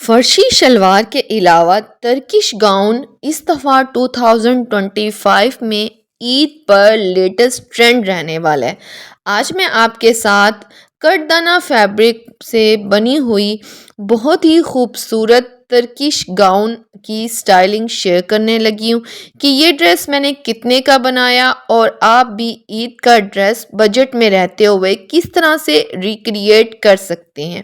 फर्शी शलवार के अलावा Turkish gown इस दफ़ा 2025 में ईद पर लेटेस्ट ट्रेंड रहने वाला है। आज मैं आपके साथ कटदाना फैब्रिक से बनी हुई बहुत ही खूबसूरत टर्किश गाउन की स्टाइलिंग शेयर करने लगी हूँ कि ये ड्रेस मैंने कितने का बनाया और आप भी ईद का ड्रेस बजट में रहते हुए किस तरह से रिक्रिएट कर सकते हैं।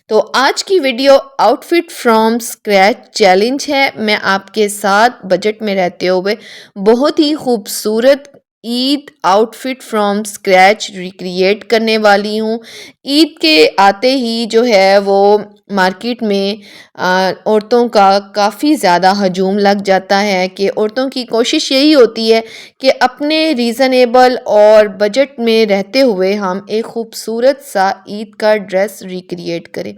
तो आज की video outfit from scratch challenge है। मैं आपके साथ बजट में रहते हुए बहुत ही खूबसूरत Eid outfit from scratch recreate करने वाली हूँ। ईद के आते ही जो है वो मार्केट में औरतों का काफ़ी ज़्यादा हजूम लग जाता है कि औरतों की कोशिश यही होती है कि अपने रीज़नेबल और बजट में रहते हुए हम एक खूबसूरत सा ईद का ड्रेस रिक्रिएट करें।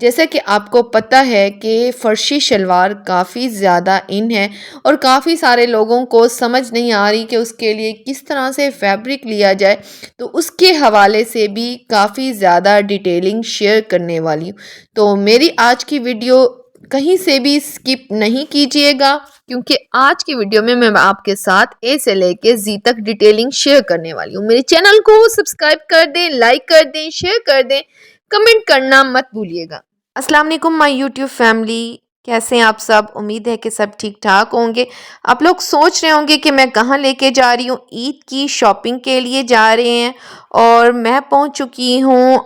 जैसा कि आपको पता है कि फ़र्शी शलवार काफ़ी ज़्यादा इन है और काफ़ी सारे लोगों को समझ नहीं आ रही कि उसके लिए किस तरह से फैब्रिक लिया जाए, तो उसके हवाले से भी काफ़ी ज़्यादा डिटेलिंग शेयर करने वाली हूँ। तो मेरी आज की वीडियो कहीं से भी स्किप नहीं कीजिएगा, क्योंकि आज की वीडियो में मैं आपके साथ ए से लेके जी तक डिटेलिंग शेयर करने वाली हूँ। मेरे चैनल को सब्सक्राइब कर दें, लाइक कर दें, शेयर कर दें, कमेंट करना मत भूलिएगा। अस्सलाम वालेकुम माय यूट्यूब फैमिली, कैसे हैं आप सब। उम्मीद है कि सब ठीक ठाक होंगे। आप लोग सोच रहे होंगे कि मैं कहाँ लेके जा रही हूँ। ईद की शॉपिंग के लिए जा रहे हैं और मैं पहुँच चुकी हूँ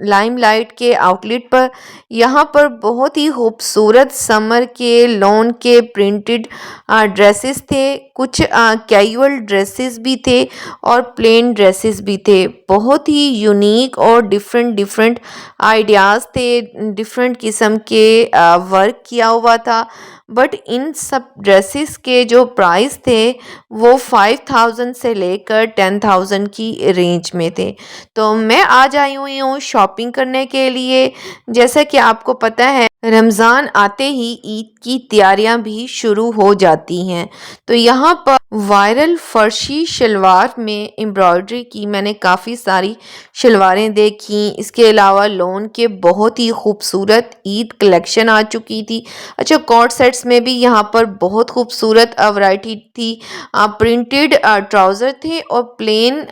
लाइमलाइट के आउटलेट पर। यहाँ पर बहुत ही खूबसूरत समर के लॉन के प्रिंटेड ड्रेसेस थे, कुछ कैजुअल ड्रेसेस भी थे और प्लेन ड्रेसेस भी थे। बहुत ही यूनिक और डिफरेंट डिफरेंट आइडियाज़ थे, डिफरेंट किस्म के वर्क किया हुआ था। बट इन सब ड्रेसेस के जो प्राइस थे वो 5000 से लेकर 10,000 की रेंज में थे। तो मैं आज आई हुई हूँ शॉपिंग करने के लिए। जैसा कि आपको पता है, रमज़ान आते ही ईद की तैयारियां भी शुरू हो जाती हैं। तो यहाँ पर वायरल फर्शी शलवार में एम्ब्रॉयडरी की मैंने काफ़ी सारी शलवारें देखी। इसके अलावा लॉन के बहुत ही खूबसूरत ईद कलेक्शन आ चुकी थी। अच्छा, कॉर्ड सेट्स में भी यहाँ पर बहुत खूबसूरत वैरायटी थी। प्रिंटेड ट्राउज़र थे और प्लेन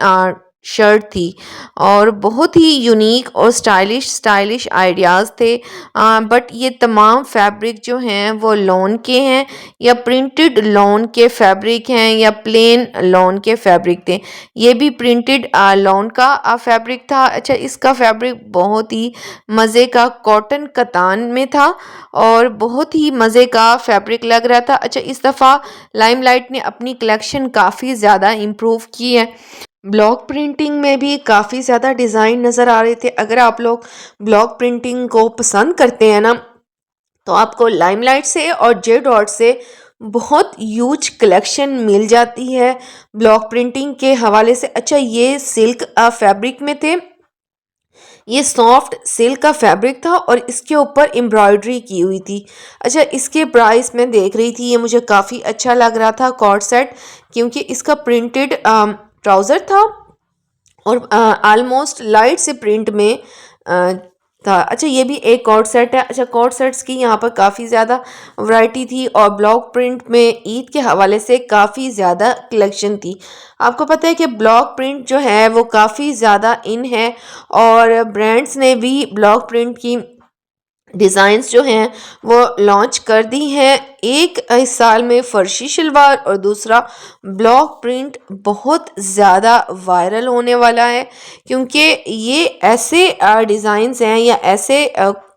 शर्ट थी और बहुत ही यूनिक और स्टाइलिश आइडियाज़ थे। बट ये तमाम फैब्रिक जो हैं वो लॉन के हैं या प्रिंटेड लॉन के फैब्रिक हैं या प्लेन लॉन के फैब्रिक थे। ये भी प्रिंटेड लॉन का फैब्रिक था। अच्छा, इसका फैब्रिक बहुत ही मज़े का कॉटन कतान में था और बहुत ही मज़े का फैब्रिक लग रहा था। अच्छा, इस दफ़ा लाइमलाइट ने अपनी कलेक्शन काफ़ी ज़्यादा इम्प्रूव की है। ब्लॉक प्रिंटिंग में भी काफ़ी ज़्यादा डिज़ाइन नज़र आ रहे थे। अगर आप लोग ब्लॉक प्रिंटिंग को पसंद करते हैं ना, तो आपको लाइमलाइट से और जे डॉट से बहुत ह्यूज कलेक्शन मिल जाती है ब्लॉक प्रिंटिंग के हवाले से। अच्छा, ये सिल्क फैब्रिक में थे। ये सॉफ्ट सिल्क का फैब्रिक था और इसके ऊपर एम्ब्रॉयडरी की हुई थी। अच्छा, इसके प्राइस मैं देख रही थी, ये मुझे काफ़ी अच्छा लग रहा था कॉर्ड सेट, क्योंकि इसका प्रिंटेड ट्राउज़र था और ऑलमोस्ट लाइट से प्रिंट में था। अच्छा, ये भी एक कॉर्ड सेट है। अच्छा, कॉर्ड सेट्स की यहाँ पर काफ़ी ज़्यादा वैरायटी थी और ब्लॉक प्रिंट में ईद के हवाले से काफ़ी ज़्यादा कलेक्शन थी। आपको पता है कि ब्लॉक प्रिंट जो है वो काफ़ी ज़्यादा इन है और ब्रांड्स ने भी ब्लॉक प्रिंट की डिज़ाइंस जो हैं वो लॉन्च कर दी हैं। एक इस साल में फ़र्शी शलवार और दूसरा ब्लॉक प्रिंट बहुत ज़्यादा वायरल होने वाला है, क्योंकि ये ऐसे डिज़ाइंस हैं या ऐसे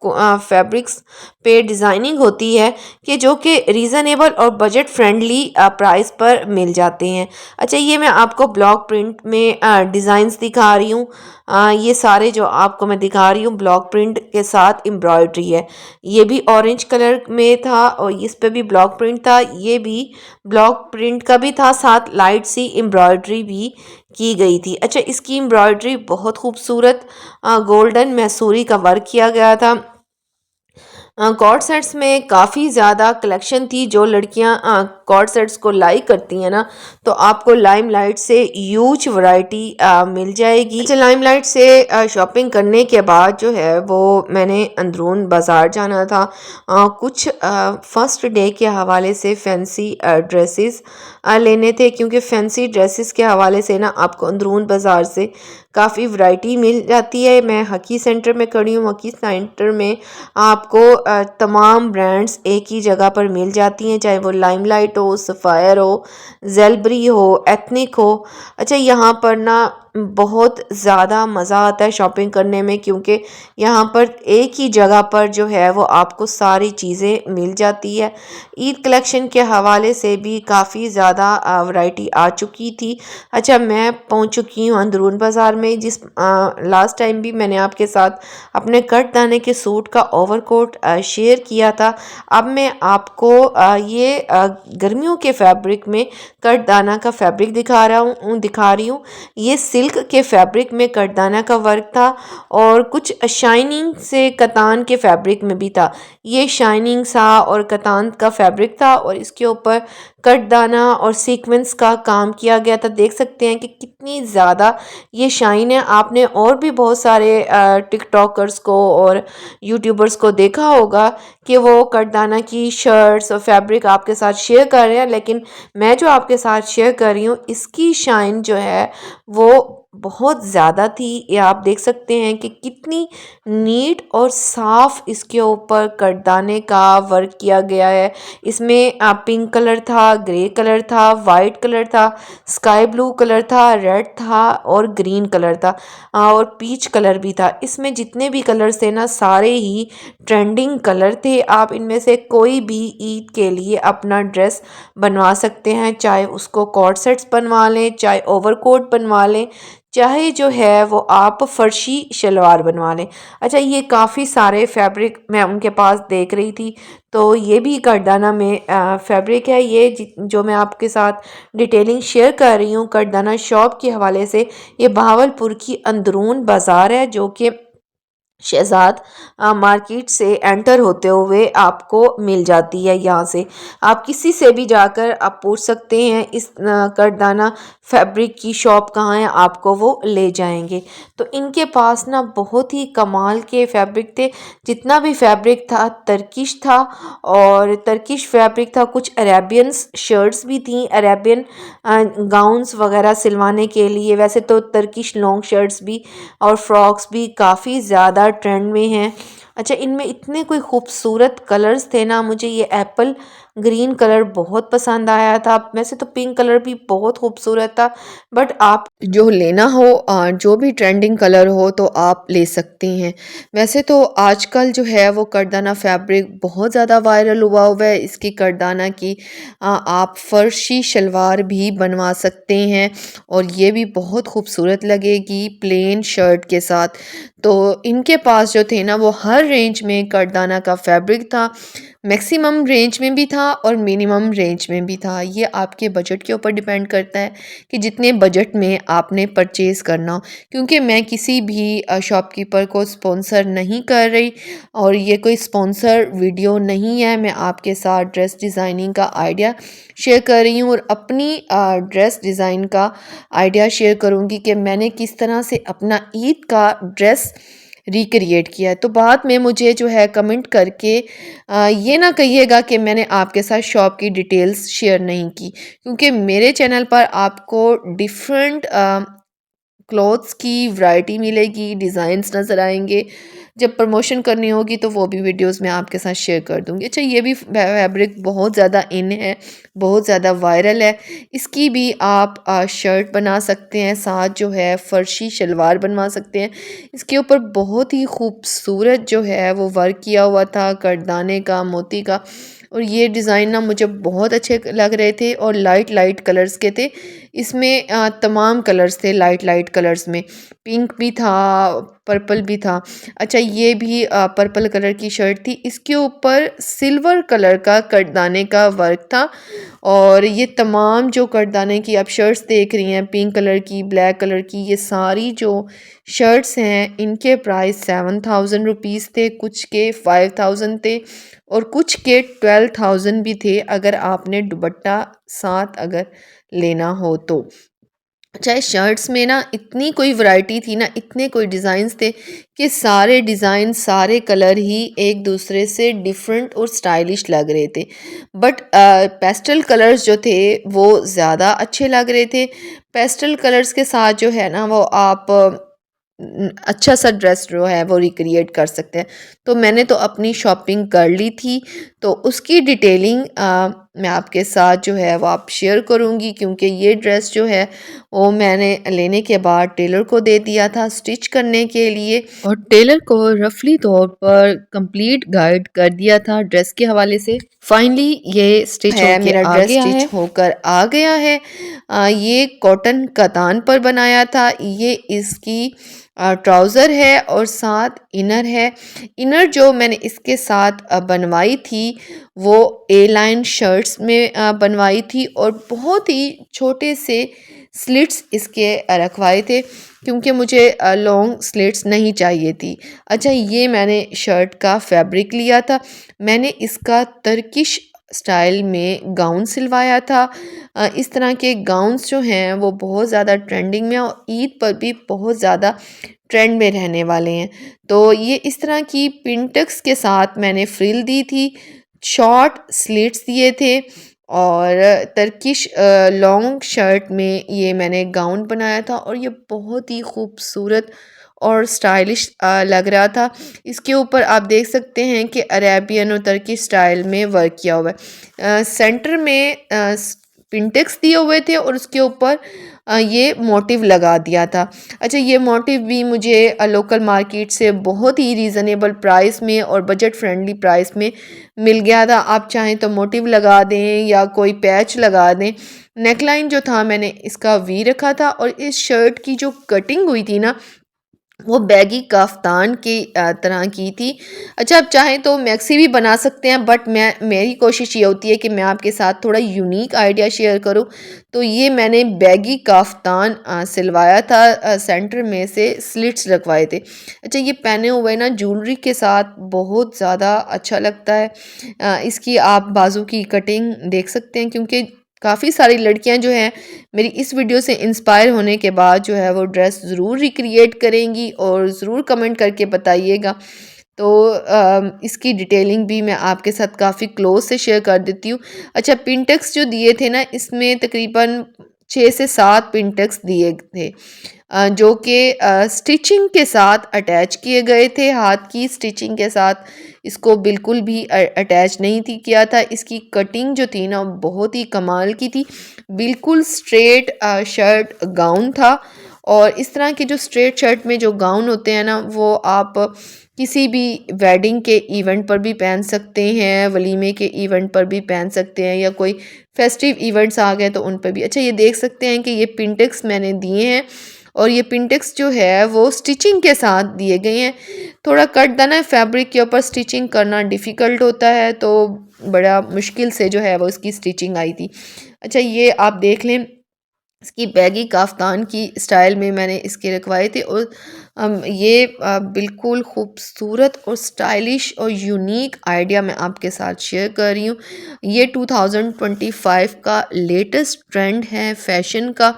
फैब्रिक्स पे डिज़ाइनिंग होती है कि जो कि रीज़नेबल और बजट फ्रेंडली प्राइस पर मिल जाते हैं। अच्छा, ये मैं आपको ब्लॉक प्रिंट में डिज़ाइंस दिखा रही हूँ। ये सारे जो आपको मैं दिखा रही हूँ ब्लॉक प्रिंट के साथ एम्ब्रॉयडरी है। ये भी ऑरेंज कलर में था और इस पे भी ब्लॉक प्रिंट था। ये भी ब्लॉक प्रिंट का भी था, साथ लाइट सी एम्ब्रॉयडरी भी की गई थी। अच्छा, इसकी एम्ब्रॉयडरी बहुत खूबसूरत गोल्डन मैसूरी का वर्क किया गया था। कॉर्ड सेट्स में काफ़ी ज़्यादा कलेक्शन थी। जो लड़कियां कॉर्ड सेट्स को लाइक करती हैं ना, तो आपको लाइमलाइट से ह्यूज वैरायटी मिल जाएगी। अच्छा, लाइमलाइट से शॉपिंग करने के बाद जो है वो मैंने अंदरून बाज़ार जाना था। कुछ फर्स्ट डे के हवाले से फैंसी ड्रेसेस लेने थे, क्योंकि फैंसी ड्रेसेस के हवाले से ना आपको अंदरून बाज़ार से काफ़ी वैरायटी मिल जाती है। मैं हकी सेंटर में खड़ी हूँ। हकी सेंटर में आपको तमाम ब्रांड्स एक ही जगह पर मिल जाती हैं, चाहे वो लाइमलाइट हो, सफ़ायर हो, जेलबरी हो, एथनिक हो। अच्छा, यहाँ पर ना बहुत ज़्यादा मज़ा आता है शॉपिंग करने में, क्योंकि यहाँ पर एक ही जगह पर जो है वो आपको सारी चीज़ें मिल जाती है। ईद कलेक्शन के हवाले से भी काफ़ी ज़्यादा वैरायटी आ चुकी थी। अच्छा, मैं पहुँच चुकी हूँ अंदरून बाज़ार में। जिस लास्ट टाइम भी मैंने आपके साथ अपने कट दाने के सूट का ओवरकोट शेयर किया था। अब मैं आपको ये गर्मियों के फैब्रिक में कट दाना का फैब्रिक दिखा रही हूँ। ये सिल्क के फैब्रिक में कट दाना का वर्क था, और कुछ शाइनिंग से कतान के फैब्रिक में भी था। ये शाइनिंग सा और कतान का फैब्रिक था, और इसके ऊपर कट दाना और सीक्वेंस का काम किया गया था। देख सकते हैं कि कितनी ज़्यादा ये शाइन है। आपने और भी बहुत सारे टिकटॉकर्स को और यूट्यूबर्स को देखा होगा कि वो कटदाना की शर्ट्स और फैब्रिक आपके साथ शेयर कर रहे हैं, लेकिन मैं जो आपके साथ शेयर कर रही हूँ इसकी शाइन जो है वो बहुत ज़्यादा थी। ये आप देख सकते हैं कि कितनी नीट और साफ इसके ऊपर कटदाने का वर्क किया गया है। इसमें पिंक कलर था, ग्रे कलर था, वाइट कलर था, स्काई ब्लू कलर था, रेड था और ग्रीन कलर था, और पीच कलर भी था। इसमें जितने भी कलर्स थे ना, सारे ही ट्रेंडिंग कलर थे। आप इनमें से कोई भी ईद के लिए अपना ड्रेस बनवा सकते हैं, चाहे उसको कॉर्ड सेट्स बनवा लें, चाहे ओवरकोट बनवा लें, चाहे जो है वो आप फर्शी शलवार बनवा लें। अच्छा, ये काफ़ी सारे फैब्रिक मैं उनके पास देख रही थी, तो ये भी कटदाना में फैब्रिक है। ये जो मैं आपके साथ डिटेलिंग शेयर कर रही हूँ कटदाना शॉप के हवाले से, ये बहावलपुर की अंदरून बाज़ार है, जो कि शहजाद मार्केट से एंटर होते हुए आपको मिल जाती है। यहाँ से आप किसी से भी जाकर आप पूछ सकते हैं इस कटदाना फैब्रिक की शॉप कहाँ है, आपको वो ले जाएंगे। तो इनके पास ना बहुत ही कमाल के फैब्रिक थे। जितना भी फैब्रिक था तर्किश था, और तर्किश फैब्रिक था। कुछ अरेबियन शर्ट्स भी थी, अरेबियन गाउन्स वगैरह सिलवाने के लिए। वैसे तो तर्किश लॉन्ग शर्ट्स भी और फ्रॉक्स भी काफ़ी ज़्यादा ट्रेंड में हैं। अच्छा, इनमें इतने कोई खूबसूरत कलर्स थे ना, मुझे ये एप्पल ग्रीन कलर बहुत पसंद आया था। वैसे तो पिंक कलर भी बहुत खूबसूरत था, बट आप जो लेना हो जो भी ट्रेंडिंग कलर हो तो आप ले सकती हैं। वैसे तो आजकल जो है वो कटदाना फैब्रिक बहुत ज़्यादा वायरल हुआ है। इसकी कटदाना की आप फर्शी शलवार भी बनवा सकते हैं, और ये भी बहुत खूबसूरत लगेगी प्लेन शर्ट के साथ। तो इनके पास जो थे ना वो हर रेंज में कटदाना का फैब्रिक था। मैक्सिमम रेंज में भी था और मिनिमम रेंज में भी था। ये आपके बजट के ऊपर डिपेंड करता है कि जितने बजट में आपने परचेज़ करना हो। क्योंकि मैं किसी भी शॉपकीपर को स्पॉन्सर नहीं कर रही, और ये कोई स्पॉन्सर वीडियो नहीं है। मैं आपके साथ ड्रेस डिज़ाइनिंग का आइडिया शेयर कर रही हूँ, और अपनी ड्रेस डिज़ाइन का आइडिया शेयर करूँगी कि मैंने किस तरह से अपना ईद का ड्रेस रिक्रिएट किया है। तो बाद में मुझे जो है कमेंट करके ये ना कहिएगा कि मैंने आपके साथ शॉप की डिटेल्स शेयर नहीं की, क्योंकि मेरे चैनल पर आपको डिफरेंट क्लॉथ्स की वैरायटी मिलेगी, डिज़ाइंस नज़र आएंगे। जब प्रमोशन करनी होगी तो वो भी वीडियोस मैं आपके साथ शेयर कर दूँगी। अच्छा, ये भी फैब्रिक बहुत ज़्यादा इन है, बहुत ज़्यादा वायरल है। इसकी भी आप शर्ट बना सकते हैं, साथ जो है फर्शी शलवार बनवा सकते हैं। इसके ऊपर बहुत ही खूबसूरत जो है वो वर्क किया हुआ था कटदाने का, मोती का, और ये डिज़ाइन ना मुझे बहुत अच्छे लग रहे थे, और लाइट लाइट कलर्स के थे। इसमें तमाम कलर्स थे लाइट लाइट कलर्स में, पिंक भी था, पर्पल भी था। अच्छा, ये भी पर्पल कलर की शर्ट थी, इसके ऊपर सिल्वर कलर का कटदाने का वर्क था। और ये तमाम जो कटदाने की आप शर्ट्स देख रही हैं, पिंक कलर की, ब्लैक कलर की, ये सारी जो शर्ट्स हैं इनके प्राइस 7,000 रुपीज़ थे, कुछ के 5,000 थे और कुछ के 12,000 भी थे अगर आपने दुपट्टा साथ अगर लेना हो तो। चाहे शर्ट्स में ना इतनी कोई वैरायटी थी ना, इतने कोई डिज़ाइंस थे कि सारे डिज़ाइन, सारे कलर ही एक दूसरे से डिफरेंट और स्टाइलिश लग रहे थे। बट पेस्टल कलर्स जो थे वो ज़्यादा अच्छे लग रहे थे। पेस्टल कलर्स के साथ जो है ना वो आप अच्छा सा ड्रेस जो है वो रिक्रिएट कर सकते हैं। तो मैंने तो अपनी शॉपिंग कर ली थी, तो उसकी डिटेलिंग मैं आपके साथ जो है वो आप शेयर करूँगी, क्योंकि ये ड्रेस जो है वो मैंने लेने के बाद टेलर को दे दिया था स्टिच करने के लिए, और टेलर को रफली तौर पर कंप्लीट गाइड कर दिया था ड्रेस के हवाले से। फाइनली ये स्टिच है, मेरा ड्रेस स्टिच होकर आ गया है। ये कॉटन कतान पर बनाया था। ये इसकी ट्राउज़र है और साथ इनर है। इनर जो मैंने इसके साथ बनवाई थी वो ए लाइन शर्ट्स में बनवाई थी और बहुत ही छोटे से स्लिट्स इसके रखवाए थे, क्योंकि मुझे लॉन्ग स्लिट्स नहीं चाहिए थी। अच्छा, ये मैंने शर्ट का फैब्रिक लिया था, मैंने इसका तर्किश स्टाइल में गाउन सिलवाया था। इस तरह के गाउन्स जो हैं वो बहुत ज़्यादा ट्रेंडिंग में और ईद पर भी बहुत ज़्यादा ट्रेंड में रहने वाले हैं। तो ये इस तरह की पिंटक्स के साथ मैंने फ्रिल दी थी, शॉर्ट स्लिट्स दिए थे और तर्किश लॉन्ग शर्ट में ये मैंने गाउन बनाया था और ये बहुत ही खूबसूरत और स्टाइलिश लग रहा था। इसके ऊपर आप देख सकते हैं कि अरेबियन और तुर्की स्टाइल में वर्क किया हुआ है। सेंटर में पिंटेक्स दिए हुए थे और उसके ऊपर ये मोटिव लगा दिया था। अच्छा, ये मोटिव भी मुझे लोकल मार्केट से बहुत ही रीज़नेबल प्राइस में और बजट फ्रेंडली प्राइस में मिल गया था। आप चाहें तो मोटिव लगा दें या कोई पैच लगा दें। नेकलाइन जो था मैंने इसका वी रखा था और इस शर्ट की जो कटिंग हुई थी ना वो बैगी काफ्तान की तरह की थी। अच्छा, आप चाहें तो मैक्सी भी बना सकते हैं, बट मेरी कोशिश ये होती है कि मैं आपके साथ थोड़ा यूनिक आइडिया शेयर करूं। तो ये मैंने बैगी काफ्तान सिलवाया था, सेंटर में से स्लिट्स लगवाए थे। अच्छा, ये पहने हुए ना ज्वेलरी के साथ बहुत ज़्यादा अच्छा लगता है। इसकी आप बाजू की कटिंग देख सकते हैं, क्योंकि काफ़ी सारी लड़कियां जो हैं मेरी इस वीडियो से इंस्पायर होने के बाद जो है वो ड्रेस ज़रूर रिक्रिएट करेंगी और ज़रूर कमेंट करके बताइएगा। तो इसकी डिटेलिंग भी मैं आपके साथ काफ़ी क्लोज से शेयर कर देती हूँ। अच्छा, पिंटेक्स जो दिए थे ना इसमें तकरीबन 6 से 7 पिंटेक्स दिए थे, जो कि स्टिचिंग के साथ अटैच किए गए थे, हाथ की स्टिचिंग के साथ इसको बिल्कुल भी अटैच नहीं थी किया था। इसकी कटिंग जो थी ना बहुत ही कमाल की थी, बिल्कुल स्ट्रेट शर्ट गाउन था। और इस तरह के जो स्ट्रेट शर्ट में जो गाउन होते हैं ना वो आप किसी भी वेडिंग के इवेंट पर भी पहन सकते हैं, वलीमे के इवेंट पर भी पहन सकते हैं, या कोई फेस्टिव इवेंट्स आ गए तो उन पर भी। अच्छा, ये देख सकते हैं कि ये पिंटेक्स मैंने दिए हैं और ये पिंटेक्स जो है वो स्टिचिंग के साथ दिए गए हैं। थोड़ा कट दाना फैब्रिक के ऊपर स्टिचिंग करना डिफ़िकल्ट होता है, तो बड़ा मुश्किल से जो है वो इसकी स्टिचिंग आई थी। अच्छा, ये आप देख लें, इसकी बैगी काफ्तान की स्टाइल में मैंने इसके रखवाए थे और ये बिल्कुल खूबसूरत और स्टाइलिश और यूनिक आइडिया मैं आपके साथ शेयर कर रही हूँ। ये 2025 का लेटेस्ट ट्रेंड है फैशन का।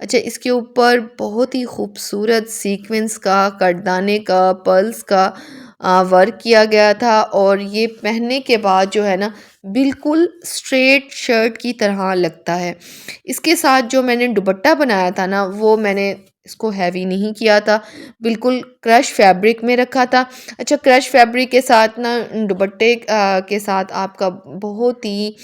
अच्छा, इसके ऊपर बहुत ही खूबसूरत सीक्वेंस का, कटदाने का, पर्ल्स का वर्क किया गया था और ये पहनने के बाद जो है ना बिल्कुल स्ट्रेट शर्ट की तरह लगता है। इसके साथ जो मैंने दुपट्टा बनाया था ना वो मैंने इसको हैवी नहीं किया था, बिल्कुल क्रश फैब्रिक में रखा था। अच्छा, क्रश फैब्रिक के साथ ना दुपट्टे के साथ आपका बहुत ही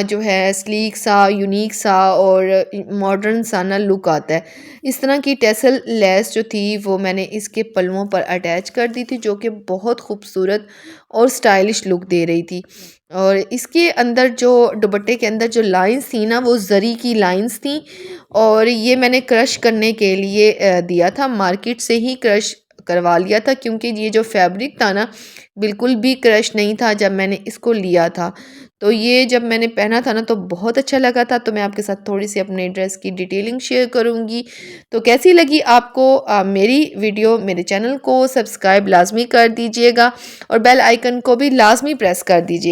जो है स्लीक सा, यूनिक सा और मॉडर्न सा ना लुक आता है। इस तरह की टेसल लेस जो थी वो मैंने इसके पल्लों पर अटैच कर दी थी, जो कि बहुत खूबसूरत और स्टाइलिश लुक दे रही थी। और इसके अंदर जो दुपट्टे के अंदर जो लाइंस थी ना, वो ज़री की लाइंस थी। और ये मैंने क्रश करने के लिए दिया था, मार्केट से ही क्रश करवा लिया था, क्योंकि ये जो फैब्रिक था ना, बिल्कुल भी क्रश नहीं था जब मैंने इसको लिया था। तो ये जब मैंने पहना था ना, तो बहुत अच्छा लगा था। तो मैं आपके साथ थोड़ी सी अपने ड्रेस की डिटेलिंग शेयर करूँगी। तो कैसी लगी आपको मेरी वीडियो? मेरे चैनल को सब्सक्राइब लाजमी कर दीजिएगा और बेल आइकन को भी लाजमी प्रेस कर दीजिए।